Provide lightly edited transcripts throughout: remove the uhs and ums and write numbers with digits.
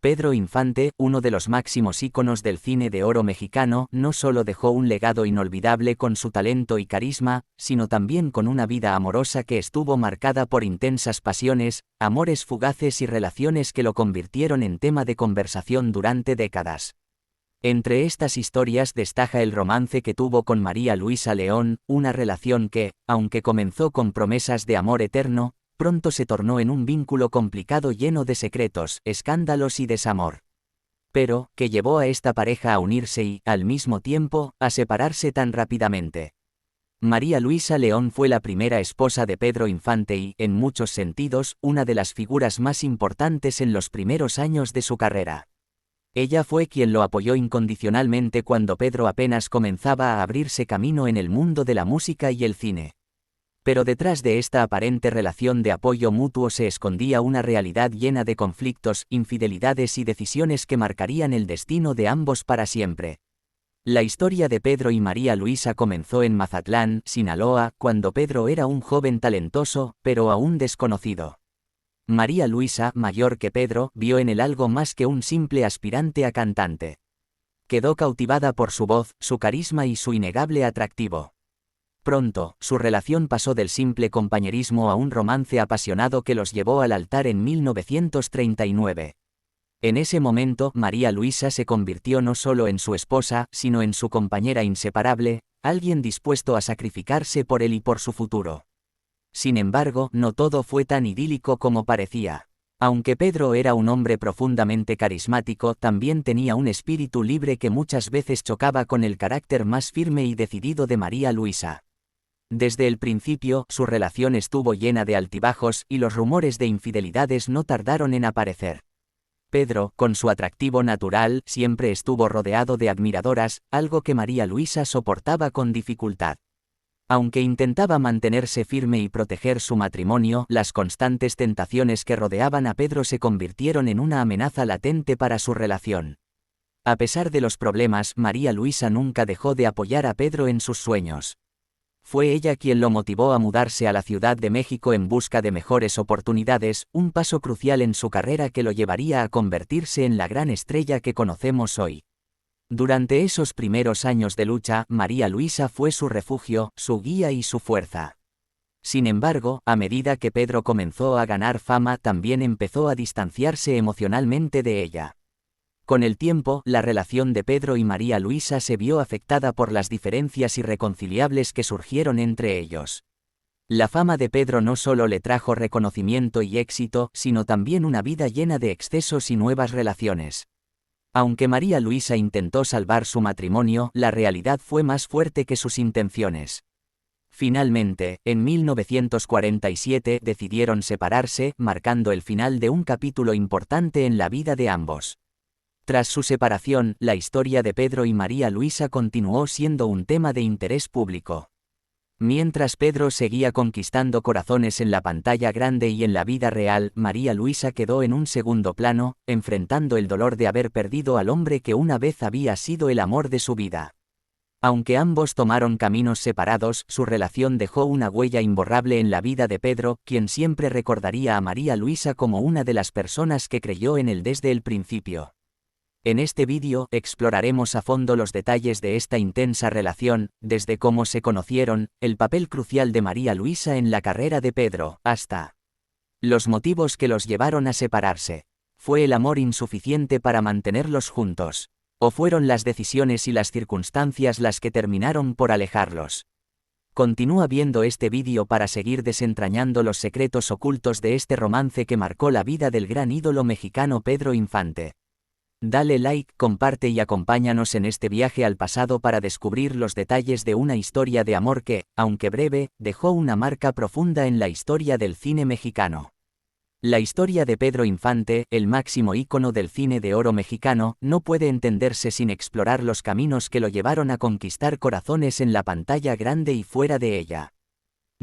Pedro Infante, uno de los máximos íconos del cine de oro mexicano, no solo dejó un legado inolvidable con su talento y carisma, sino también con una vida amorosa que estuvo marcada por intensas pasiones, amores fugaces y relaciones que lo convirtieron en tema de conversación durante décadas. Entre estas historias destaca el romance que tuvo con María Luisa León, una relación que, aunque comenzó con promesas de amor eterno, pronto se tornó en un vínculo complicado lleno de secretos, escándalos y desamor. Pero, que llevó a esta pareja a unirse y, al mismo tiempo, a separarse tan rápidamente. María Luisa León fue la primera esposa de Pedro Infante y, en muchos sentidos, una de las figuras más importantes en los primeros años de su carrera. Ella fue quien lo apoyó incondicionalmente cuando Pedro apenas comenzaba a abrirse camino en el mundo de la música y el cine. Pero detrás de esta aparente relación de apoyo mutuo se escondía una realidad llena de conflictos, infidelidades y decisiones que marcarían el destino de ambos para siempre. La historia de Pedro y María Luisa comenzó en Mazatlán, Sinaloa, cuando Pedro era un joven talentoso, pero aún desconocido. María Luisa, mayor que Pedro, vio en él algo más que un simple aspirante a cantante. Quedó cautivada por su voz, su carisma y su innegable atractivo. Pronto, su relación pasó del simple compañerismo a un romance apasionado que los llevó al altar en 1939. En ese momento, María Luisa se convirtió no solo en su esposa, sino en su compañera inseparable, alguien dispuesto a sacrificarse por él y por su futuro. Sin embargo, no todo fue tan idílico como parecía. Aunque Pedro era un hombre profundamente carismático, también tenía un espíritu libre que muchas veces chocaba con el carácter más firme y decidido de María Luisa. Desde el principio, su relación estuvo llena de altibajos y los rumores de infidelidades no tardaron en aparecer. Pedro, con su atractivo natural, siempre estuvo rodeado de admiradoras, algo que María Luisa soportaba con dificultad. Aunque intentaba mantenerse firme y proteger su matrimonio, las constantes tentaciones que rodeaban a Pedro se convirtieron en una amenaza latente para su relación. A pesar de los problemas, María Luisa nunca dejó de apoyar a Pedro en sus sueños. Fue ella quien lo motivó a mudarse a la Ciudad de México en busca de mejores oportunidades, un paso crucial en su carrera que lo llevaría a convertirse en la gran estrella que conocemos hoy. Durante esos primeros años de lucha, María Luisa fue su refugio, su guía y su fuerza. Sin embargo, a medida que Pedro comenzó a ganar fama, también empezó a distanciarse emocionalmente de ella. Con el tiempo, la relación de Pedro y María Luisa se vio afectada por las diferencias irreconciliables que surgieron entre ellos. La fama de Pedro no solo le trajo reconocimiento y éxito, sino también una vida llena de excesos y nuevas relaciones. Aunque María Luisa intentó salvar su matrimonio, la realidad fue más fuerte que sus intenciones. Finalmente, en 1947 decidieron separarse, marcando el final de un capítulo importante en la vida de ambos. Tras su separación, la historia de Pedro y María Luisa continuó siendo un tema de interés público. Mientras Pedro seguía conquistando corazones en la pantalla grande y en la vida real, María Luisa quedó en un segundo plano, enfrentando el dolor de haber perdido al hombre que una vez había sido el amor de su vida. Aunque ambos tomaron caminos separados, su relación dejó una huella imborrable en la vida de Pedro, quien siempre recordaría a María Luisa como una de las personas que creyó en él desde el principio. En este vídeo exploraremos a fondo los detalles de esta intensa relación, desde cómo se conocieron, el papel crucial de María Luisa en la carrera de Pedro, hasta los motivos que los llevaron a separarse. ¿Fue el amor insuficiente para mantenerlos juntos? ¿O fueron las decisiones y las circunstancias las que terminaron por alejarlos? Continúa viendo este vídeo para seguir desentrañando los secretos ocultos de este romance que marcó la vida del gran ídolo mexicano Pedro Infante. Dale like, comparte y acompáñanos en este viaje al pasado para descubrir los detalles de una historia de amor que, aunque breve, dejó una marca profunda en la historia del cine mexicano. La historia de Pedro Infante, el máximo ícono del cine de oro mexicano, no puede entenderse sin explorar los caminos que lo llevaron a conquistar corazones en la pantalla grande y fuera de ella.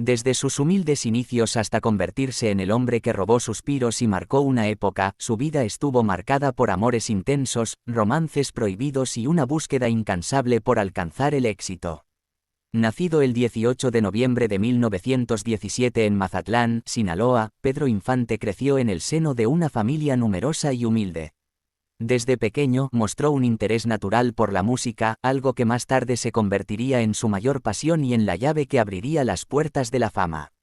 Desde sus humildes inicios hasta convertirse en el hombre que robó suspiros y marcó una época, su vida estuvo marcada por amores intensos, romances prohibidos y una búsqueda incansable por alcanzar el éxito. Nacido el 18 de noviembre de 1917 en Mazatlán, Sinaloa, Pedro Infante creció en el seno de una familia numerosa y humilde. Desde pequeño mostró un interés natural por la música, algo que más tarde se convertiría en su mayor pasión y en la llave que abriría las puertas de la fama.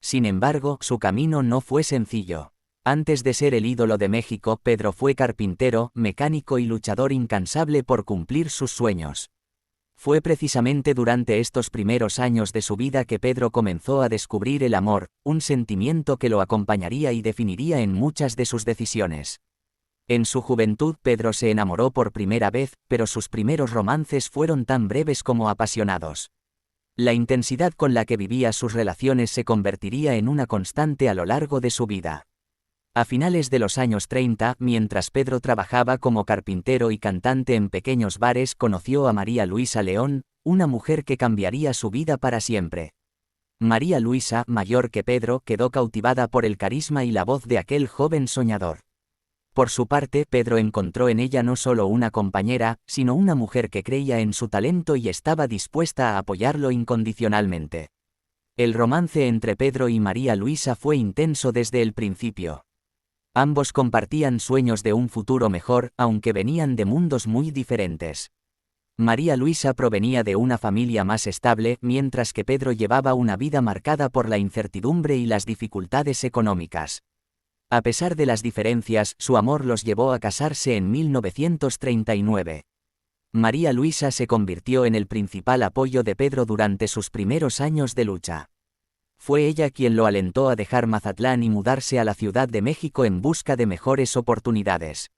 Sin embargo, su camino no fue sencillo. Antes de ser el ídolo de México, Pedro fue carpintero, mecánico y luchador incansable por cumplir sus sueños. Fue precisamente durante estos primeros años de su vida que Pedro comenzó a descubrir el amor, un sentimiento que lo acompañaría y definiría en muchas de sus decisiones. En su juventud Pedro se enamoró por primera vez, pero sus primeros romances fueron tan breves como apasionados. La intensidad con la que vivía sus relaciones se convertiría en una constante a lo largo de su vida. A finales de los años 30, mientras Pedro trabajaba como carpintero y cantante en pequeños bares, conoció a María Luisa León, una mujer que cambiaría su vida para siempre. María Luisa, mayor que Pedro, quedó cautivada por el carisma y la voz de aquel joven soñador. Por su parte, Pedro encontró en ella no solo una compañera, sino una mujer que creía en su talento y estaba dispuesta a apoyarlo incondicionalmente. El romance entre Pedro y María Luisa fue intenso desde el principio. Ambos compartían sueños de un futuro mejor, aunque venían de mundos muy diferentes. María Luisa provenía de una familia más estable, mientras que Pedro llevaba una vida marcada por la incertidumbre y las dificultades económicas. A pesar de las diferencias, su amor los llevó a casarse en 1939. María Luisa se convirtió en el principal apoyo de Pedro durante sus primeros años de lucha. Fue ella quien lo alentó a dejar Mazatlán y mudarse a la Ciudad de México en busca de mejores oportunidades.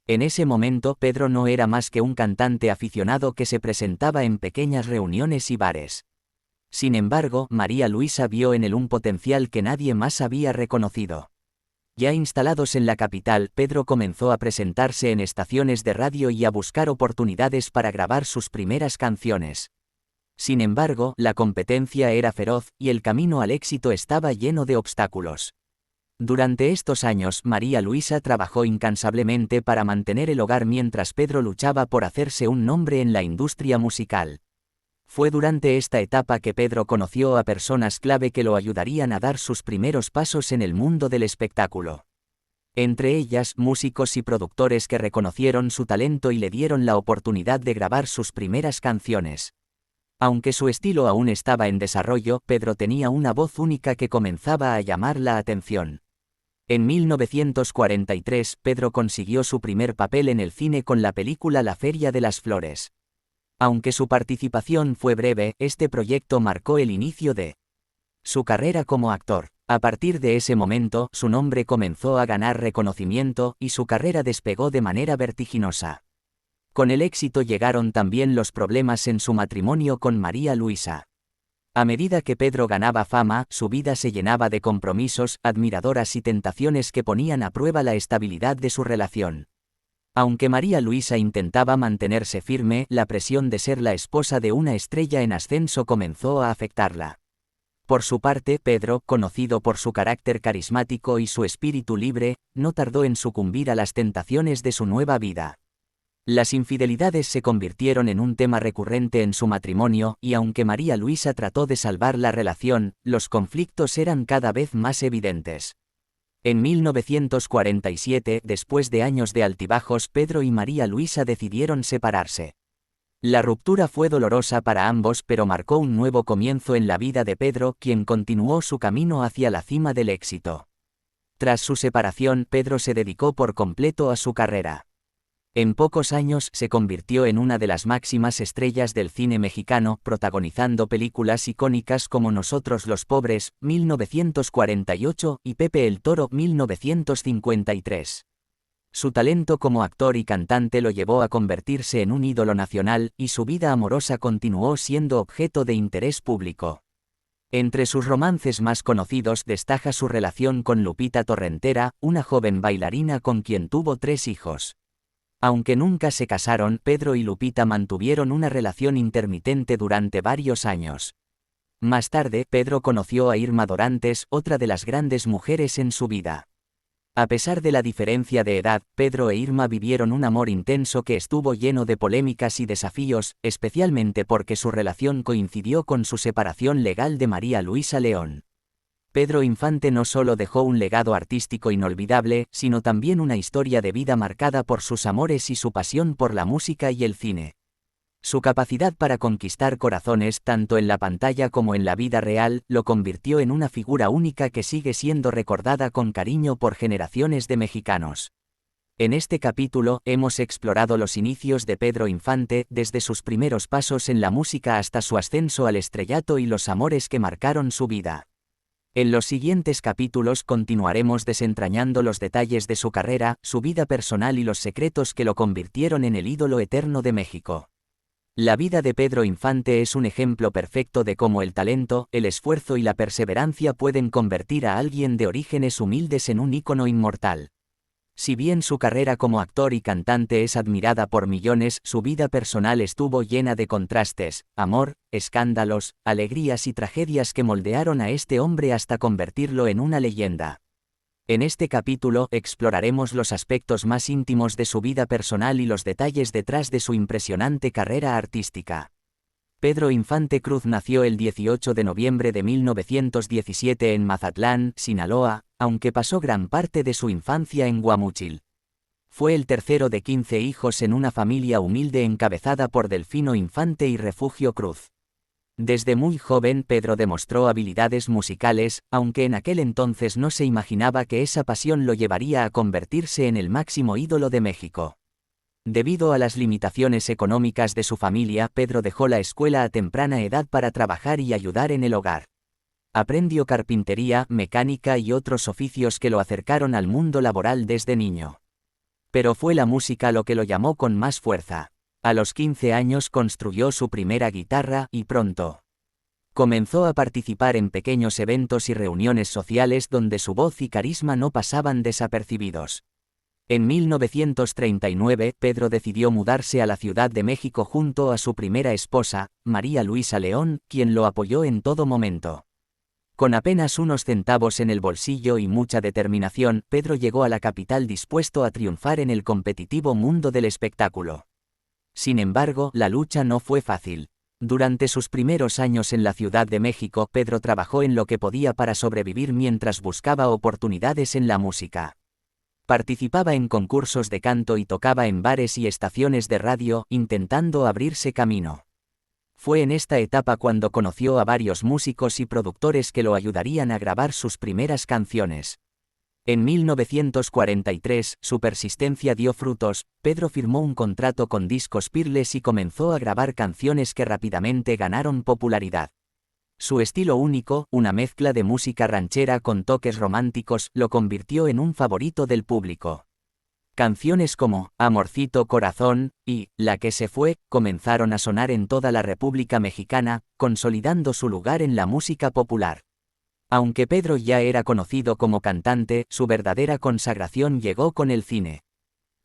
En ese momento Pedro no era más que un cantante aficionado que se presentaba en pequeñas reuniones y bares. Sin embargo, María Luisa vio en él un potencial que nadie más había reconocido. Ya instalados en la capital, Pedro comenzó a presentarse en estaciones de radio y a buscar oportunidades para grabar sus primeras canciones. Sin embargo, la competencia era feroz, y el camino al éxito estaba lleno de obstáculos. Durante estos años, María Luisa trabajó incansablemente para mantener el hogar mientras Pedro luchaba por hacerse un nombre en la industria musical. Fue durante esta etapa que Pedro conoció a personas clave que lo ayudarían a dar sus primeros pasos en el mundo del espectáculo. Entre ellas, músicos y productores que reconocieron su talento y le dieron la oportunidad de grabar sus primeras canciones. Aunque su estilo aún estaba en desarrollo, Pedro tenía una voz única que comenzaba a llamar la atención. En 1943, Pedro consiguió su primer papel en el cine con la película La Feria de las Flores. Aunque su participación fue breve, este proyecto marcó el inicio de su carrera como actor. A partir de ese momento, su nombre comenzó a ganar reconocimiento, y su carrera despegó de manera vertiginosa. Con el éxito llegaron también los problemas en su matrimonio con María Luisa. A medida que Pedro ganaba fama, su vida se llenaba de compromisos, admiradoras y tentaciones que ponían a prueba la estabilidad de su relación. Aunque María Luisa intentaba mantenerse firme, la presión de ser la esposa de una estrella en ascenso comenzó a afectarla. Por su parte, Pedro, conocido por su carácter carismático y su espíritu libre, no tardó en sucumbir a las tentaciones de su nueva vida. Las infidelidades se convirtieron en un tema recurrente en su matrimonio, y aunque María Luisa trató de salvar la relación, los conflictos eran cada vez más evidentes. En 1947, después de años de altibajos, Pedro y María Luisa decidieron separarse. La ruptura fue dolorosa para ambos, pero marcó un nuevo comienzo en la vida de Pedro, quien continuó su camino hacia la cima del éxito. Tras su separación, Pedro se dedicó por completo a su carrera. En pocos años se convirtió en una de las máximas estrellas del cine mexicano, protagonizando películas icónicas como Nosotros los Pobres, 1948, y Pepe el Toro, 1953. Su talento como actor y cantante lo llevó a convertirse en un ídolo nacional, y su vida amorosa continuó siendo objeto de interés público. Entre sus romances más conocidos destaca su relación con Lupita Torrentera, una joven bailarina con quien tuvo 3 hijos. Aunque nunca se casaron, Pedro y Lupita mantuvieron una relación intermitente durante varios años. Más tarde, Pedro conoció a Irma Dorantes, otra de las grandes mujeres en su vida. A pesar de la diferencia de edad, Pedro e Irma vivieron un amor intenso que estuvo lleno de polémicas y desafíos, especialmente porque su relación coincidió con su separación legal de María Luisa León. Pedro Infante no solo dejó un legado artístico inolvidable, sino también una historia de vida marcada por sus amores y su pasión por la música y el cine. Su capacidad para conquistar corazones tanto en la pantalla como en la vida real lo convirtió en una figura única que sigue siendo recordada con cariño por generaciones de mexicanos. En este capítulo hemos explorado los inicios de Pedro Infante, desde sus primeros pasos en la música hasta su ascenso al estrellato y los amores que marcaron su vida. En los siguientes capítulos continuaremos desentrañando los detalles de su carrera, su vida personal y los secretos que lo convirtieron en el ídolo eterno de México. La vida de Pedro Infante es un ejemplo perfecto de cómo el talento, el esfuerzo y la perseverancia pueden convertir a alguien de orígenes humildes en un ícono inmortal. Si bien su carrera como actor y cantante es admirada por millones, su vida personal estuvo llena de contrastes, amor, escándalos, alegrías y tragedias que moldearon a este hombre hasta convertirlo en una leyenda. En este capítulo exploraremos los aspectos más íntimos de su vida personal y los detalles detrás de su impresionante carrera artística. Pedro Infante Cruz nació el 18 de noviembre de 1917 en Mazatlán, Sinaloa, aunque pasó gran parte de su infancia en Guamúchil. Fue el tercero de 15 hijos en una familia humilde encabezada por Delfino Infante y Refugio Cruz. Desde muy joven Pedro demostró habilidades musicales, aunque en aquel entonces no se imaginaba que esa pasión lo llevaría a convertirse en el máximo ídolo de México. Debido a las limitaciones económicas de su familia, Pedro dejó la escuela a temprana edad para trabajar y ayudar en el hogar. Aprendió carpintería, mecánica y otros oficios que lo acercaron al mundo laboral desde niño. Pero fue la música lo que lo llamó con más fuerza. A los 15 años construyó su primera guitarra y pronto comenzó a participar en pequeños eventos y reuniones sociales donde su voz y carisma no pasaban desapercibidos. En 1939, Pedro decidió mudarse a la Ciudad de México junto a su primera esposa, María Luisa León, quien lo apoyó en todo momento. Con apenas unos centavos en el bolsillo y mucha determinación, Pedro llegó a la capital dispuesto a triunfar en el competitivo mundo del espectáculo. Sin embargo, la lucha no fue fácil. Durante sus primeros años en la Ciudad de México, Pedro trabajó en lo que podía para sobrevivir mientras buscaba oportunidades en la música. Participaba en concursos de canto y tocaba en bares y estaciones de radio, intentando abrirse camino. Fue en esta etapa cuando conoció a varios músicos y productores que lo ayudarían a grabar sus primeras canciones. En 1943, su persistencia dio frutos. Pedro firmó un contrato con Discos Peerless y comenzó a grabar canciones que rápidamente ganaron popularidad. Su estilo único, una mezcla de música ranchera con toques románticos, lo convirtió en un favorito del público. Canciones como Amorcito Corazón y La que se fue comenzaron a sonar en toda la República Mexicana, consolidando su lugar en la música popular. Aunque Pedro ya era conocido como cantante, su verdadera consagración llegó con el cine.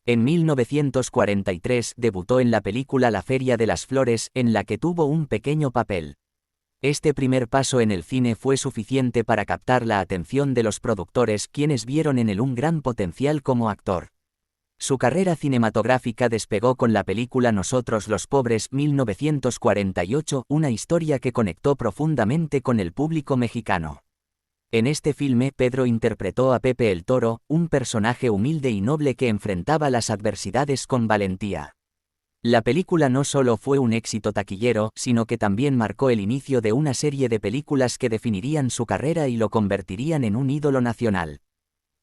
En 1943 debutó en la película La Feria de las Flores, en la que tuvo un pequeño papel. Este primer paso en el cine fue suficiente para captar la atención de los productores, quienes vieron en él un gran potencial como actor. Su carrera cinematográfica despegó con la película Nosotros los Pobres, 1948, una historia que conectó profundamente con el público mexicano. En este filme, Pedro interpretó a Pepe el Toro, un personaje humilde y noble que enfrentaba las adversidades con valentía. La película no solo fue un éxito taquillero, sino que también marcó el inicio de una serie de películas que definirían su carrera y lo convertirían en un ídolo nacional.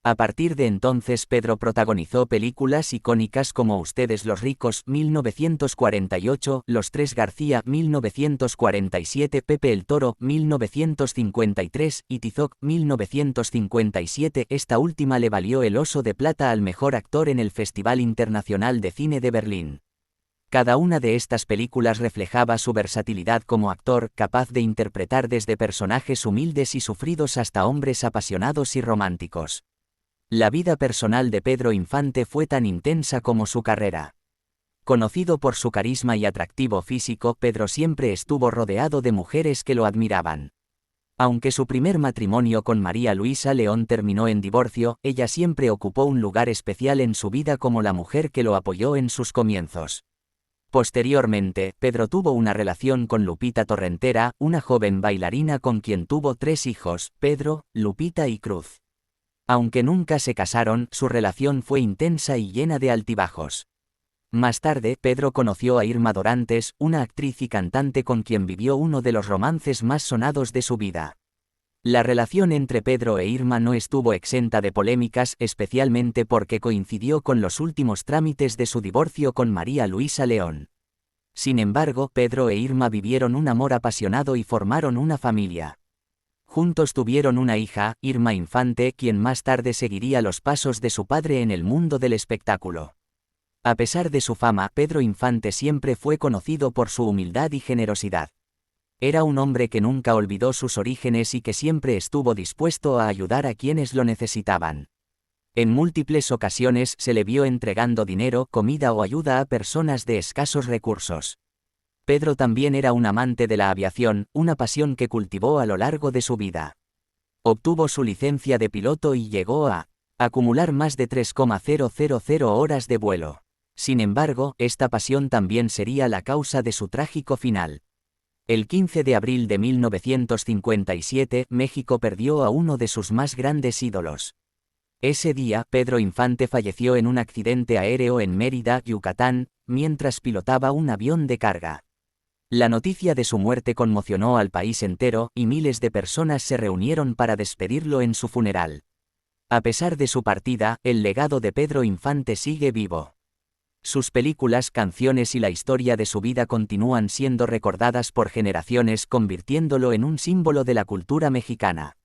A partir de entonces Pedro protagonizó películas icónicas como Ustedes los ricos, 1948, Los Tres García, 1947, Pepe el Toro, 1953, y Tizoc, 1957. Esta última le valió el Oso de Plata al mejor actor en el Festival Internacional de Cine de Berlín. Cada una de estas películas reflejaba su versatilidad como actor, capaz de interpretar desde personajes humildes y sufridos hasta hombres apasionados y románticos. La vida personal de Pedro Infante fue tan intensa como su carrera. Conocido por su carisma y atractivo físico, Pedro siempre estuvo rodeado de mujeres que lo admiraban. Aunque su primer matrimonio con María Luisa León terminó en divorcio, ella siempre ocupó un lugar especial en su vida como la mujer que lo apoyó en sus comienzos. Posteriormente, Pedro tuvo una relación con Lupita Torrentera, una joven bailarina con quien tuvo 3 hijos, Pedro, Lupita y Cruz. Aunque nunca se casaron, su relación fue intensa y llena de altibajos. Más tarde, Pedro conoció a Irma Dorantes, una actriz y cantante con quien vivió uno de los romances más sonados de su vida. La relación entre Pedro e Irma no estuvo exenta de polémicas, especialmente porque coincidió con los últimos trámites de su divorcio con María Luisa León. Sin embargo, Pedro e Irma vivieron un amor apasionado y formaron una familia. Juntos tuvieron una hija, Irma Infante, quien más tarde seguiría los pasos de su padre en el mundo del espectáculo. A pesar de su fama, Pedro Infante siempre fue conocido por su humildad y generosidad. Era un hombre que nunca olvidó sus orígenes y que siempre estuvo dispuesto a ayudar a quienes lo necesitaban. En múltiples ocasiones se le vio entregando dinero, comida o ayuda a personas de escasos recursos. Pedro también era un amante de la aviación, una pasión que cultivó a lo largo de su vida. Obtuvo su licencia de piloto y llegó a acumular más de 3,000 horas de vuelo. Sin embargo, esta pasión también sería la causa de su trágico final. El 15 de abril de 1957, México perdió a uno de sus más grandes ídolos. Ese día, Pedro Infante falleció en un accidente aéreo en Mérida, Yucatán, mientras pilotaba un avión de carga. La noticia de su muerte conmocionó al país entero, y miles de personas se reunieron para despedirlo en su funeral. A pesar de su partida, el legado de Pedro Infante sigue vivo. Sus películas, canciones y la historia de su vida continúan siendo recordadas por generaciones, convirtiéndolo en un símbolo de la cultura mexicana.